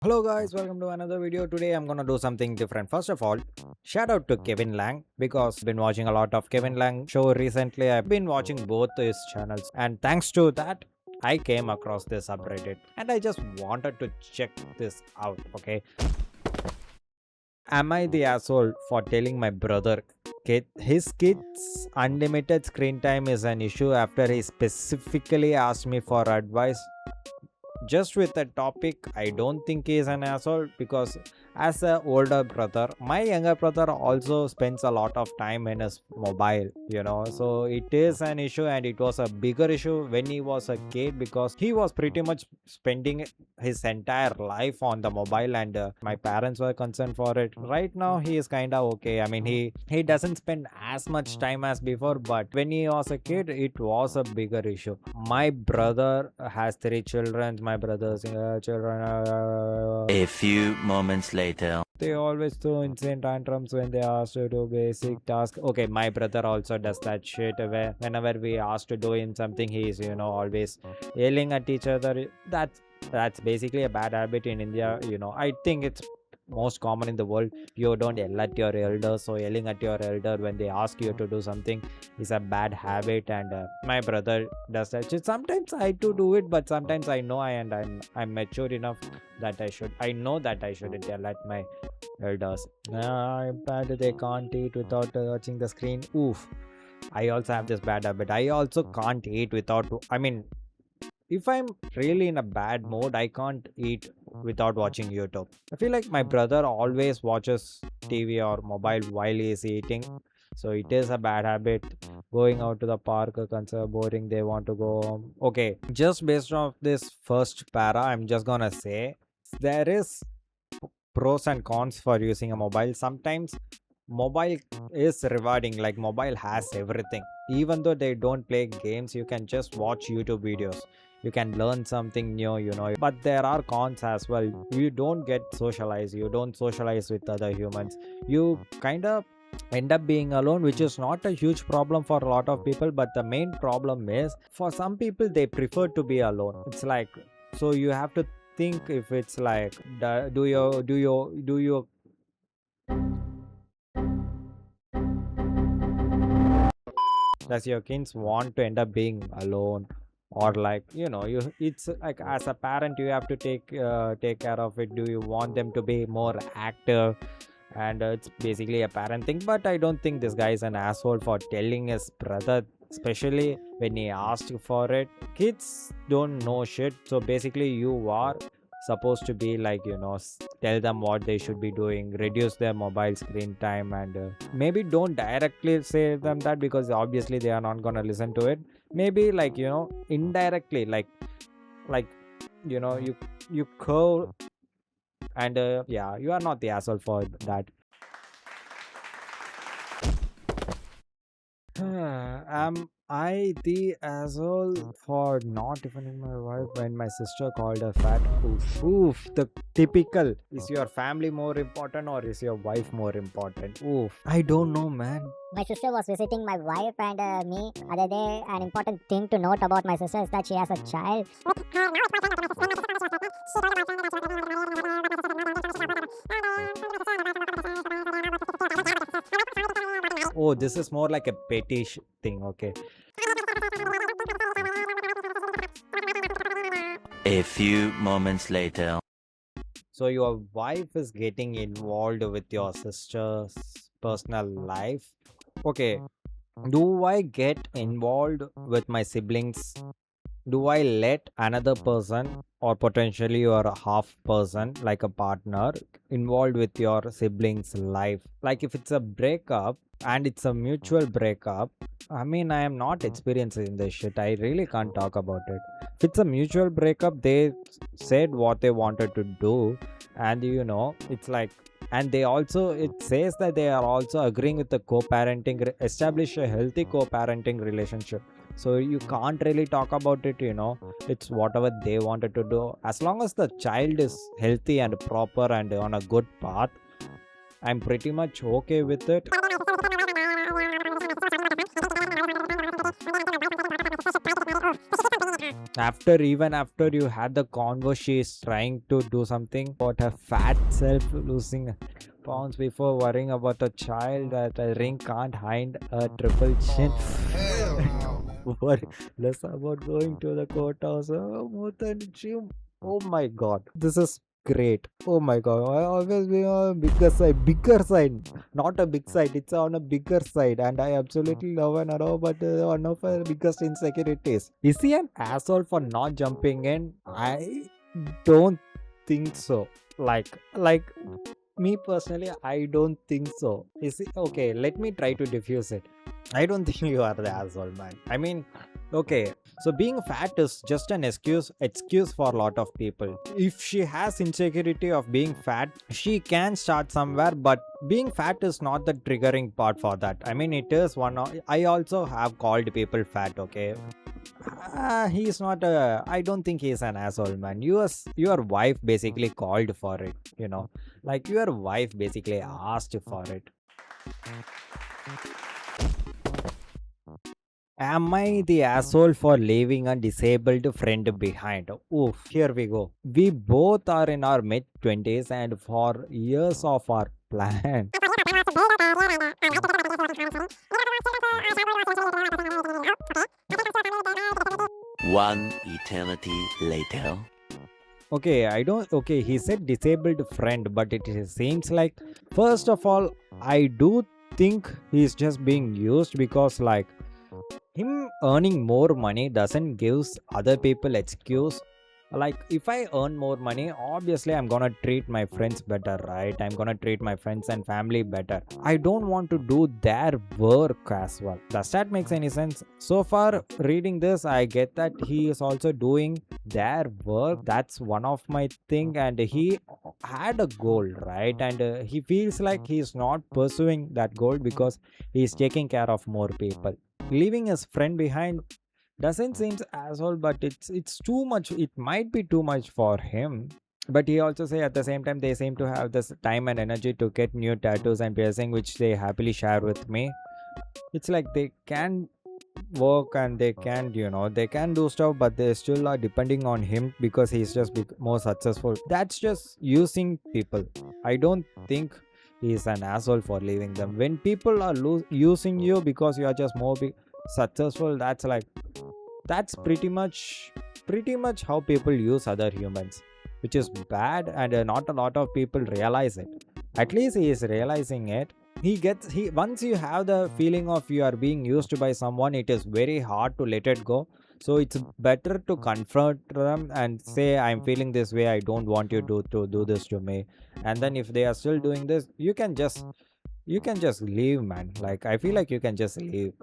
Hello guys, welcome to another video. Today I'm gonna do something different. First of all, shout out to Kevin Lang because I've been watching a lot of Kevin Lang show recently. I've been watching both his channels and thanks to that I came across this subreddit and I just wanted to check this out, okay? Am I the asshole for telling my brother his kids unlimited screen time is an issue after he specifically asked me for advice? Just with the topic, I don't think he is an asshole because as a older brother, my younger brother also spends a lot of time in his mobile, so it is an issue, and it was a bigger issue when he was a kid because he was pretty much spending his entire life on the mobile, and my parents were concerned for it. Right now he is kind of okay. I mean, he doesn't spend as much time as before, but when he was a kid it was a bigger issue. My brother has three children. My brother's children A few moments later. they always throw insane tantrums when they ask to do basic tasks. Okay, my brother also does that shit. Whenever we ask to do him something, he's always yelling at each other. That's basically a bad habit in India. I think it's most common in the world. You don't yell at your elders, so yelling at your elder when they ask you to do something is a bad habit, and my brother does that shit. Sometimes I too do it, but sometimes I know I'm mature enough that I know that I shouldn't yell at my elders. Bad they can't eat without watching the screen. Oof. I also have this bad habit. I also can't eat without, I mean, if I'm really in a bad mood, I can't eat without watching YouTube. I feel like my brother always watches TV or mobile while he is eating. So it is a bad habit. Going out to the park are consider boring. They want to go home. Okay, just based off this first para, I'm just gonna say there is pros and cons for using a mobile. Sometimes mobile is rewarding, like mobile has everything. Even though they don't play games, you can just watch YouTube videos, you can learn something new, but there are cons as well. You don't get socialized, you don't socialize with other humans, you kind of end up being alone, which is not a huge problem for a lot of people, but the main problem is for some people they prefer to be alone. It's like, so you have to think if it's like do you does your kids want to end up being alone, or like you it's like as a parent you have to take care of it. Do you want them to be more active? And it's basically a parent thing, but I don't think this guy is an asshole for telling his brother, especially when he asked for it. Kids don't know shit, so basically you are supposed to be like tell them what they should be doing, reduce their mobile screen time, and maybe don't directly say them that because obviously they are not gonna listen to it. Maybe like indirectly, like you curve, and yeah, you are not the asshole for that. Am I the asshole for not defending my wife when my sister called her fat? Oof, oof. The typical. Is your family more important or is your wife more important? Oof. I don't know, man. My sister was visiting my wife and me other day. An important thing to note about my sister is that she has a child. Oh, this is more like a petty thing, okay. A few moments later. So your wife is getting involved with your sister's personal life. Okay, do I get involved with my siblings? Do I let another person or potentially your half person, like a partner, involved with your siblings' life? Like if it's a breakup and it's a mutual breakup, I mean, I am not experiencing this shit. I really can't talk about it. If it's a mutual breakup, they said what they wanted to do, and it's like, and they also, it says that they are also agreeing with the co-parenting, establish a healthy co-parenting relationship. So you can't really talk about it. It's whatever they wanted to do. As long as the child is healthy and proper and on a good path, I'm pretty much okay with it. Even after you had the convo, she's trying to do something about her fat self losing pounds before worrying about a child that a ring can't hide a triple chin. Worry less about going to the courthouse, more than gym. Oh my god, this is great. Oh my god, I always be on a bigger side, not a big side. It's on a bigger side, and I absolutely love and adore. But one of her biggest insecurities, is he an asshole for not jumping in? I don't think so. Like me personally, I don't think so. Is it okay? Let me try to diffuse it. I don't think you are the asshole, man. I mean, okay. So being fat is just an excuse for a lot of people. If she has insecurity of being fat, she can start somewhere, but being fat is not the triggering part for that. I mean, it is one of, I also have called people fat, okay? He's not a, I don't think he's an asshole, man. Your wife basically called for it, like your wife basically asked for it. Am I the asshole for leaving a disabled friend behind? Oof, here we go. We both are in our mid 20s, and for years of our plan. One eternity later. Okay, I don't. Okay, he said disabled friend, but seems like, first of all, I do think he's just being used because, like, him earning more money doesn't gives other people excuse. Like, if I earn more money, obviously I'm gonna treat my friends better, right? I'm gonna treat my friends and family better. I don't want to do their work as well. Does that make any sense? So far reading this, I get that he is also doing their work. That's one of my thing, and he had a goal, right? And he feels like he's not pursuing that goal because he's taking care of more people. Leaving his friend behind doesn't seem asshole, but it's too much. It might be too much for him. But he also say at the same time they seem to have this time and energy to get new tattoos and piercing, which they happily share with me. It's like they can work and they can, they can do stuff, but they still are depending on him because he's just more successful. That's just using people. I don't think he's an asshole for leaving them. When people are using you because you are just more successful, that's pretty much how people use other humans, which is bad, and not a lot of people realize it. At least he is realizing it. He once you have the feeling of you are being used by someone, it is very hard to let it go. So it's better to confront them and say, I'm feeling this way, I don't want you to do this to me. And then if they are still doing this, you can just leave, man. Like, I feel like you can just leave.